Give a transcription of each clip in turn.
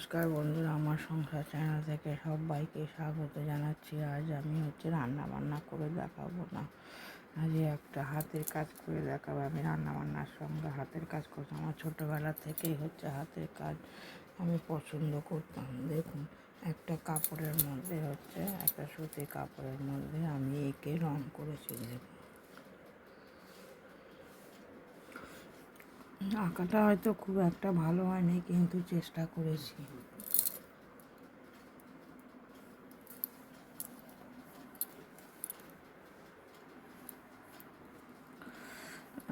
নমস্কার বন্ধুরা, আমার সংসার চ্যানেল থেকে সবাইকে স্বাগত জানাচ্ছি। আজ আমি রান্না বান্না করে দেখাবো না, আজ একটা হাতের কাজ করে দেখাবো। আমি রান্না বান্নার সঙ্গে হাতের কাজ করতাম, আমার ছোটোবেলা থেকেই হাতের কাজ আমি পছন্দ করতাম। দেখুন, একটা কাপড়ের মধ্যে একটা সুতির কাপড়ের মধ্যে আমি এঁকে রং করেছি। দেখুন, আঁকাটা হয়তো খুব একটা ভালো হয়নি, কিন্তু চেষ্টা করেছি।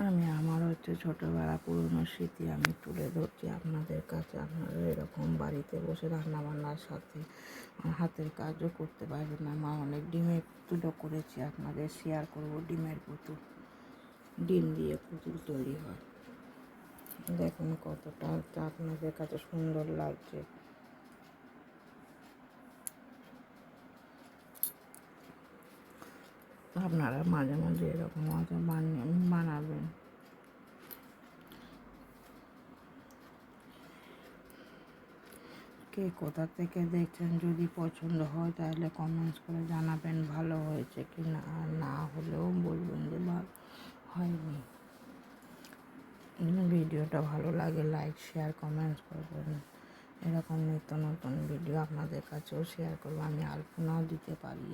আমি আমার ছোটোবেলা পুরনো স্মৃতি আমি তুলে ধরছি আপনাদের কাছে। আপনারা এরকম বাড়িতে বসে রান্নাবান্নার সাথে হাতের কাজও করতে পারবেন। আমার অনেক ডিমের পুতুলও করেছি, আপনাদের শেয়ার করব। ডিমের পুতুল, ডিম দিয়ে পুতুল তৈরি হয়। দেখুন কতটা আপনাদের কাছে সুন্দর লাগছে। আপনারা মাঝে মাঝে এরকম বানাবেন। কে কোথা থেকে দেখছেন, যদি পছন্দ হয় তাহলে কমেন্টস করে জানাবেন ভালো হয়েছে কি না, আর না হলেও বলবেন যে ভালো হয়নি। ভিডিওটা ভালো লাগে লাইক শেয়ার কমেন্টস করবেন। এরকম নিত্য নতুন ভিডিও আপনাদের কাছেও শেয়ার করবো। আমি আলপনাও দিতে পারি।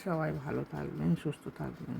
সবাই ভালো থাকবেন, সুস্থ থাকবেন।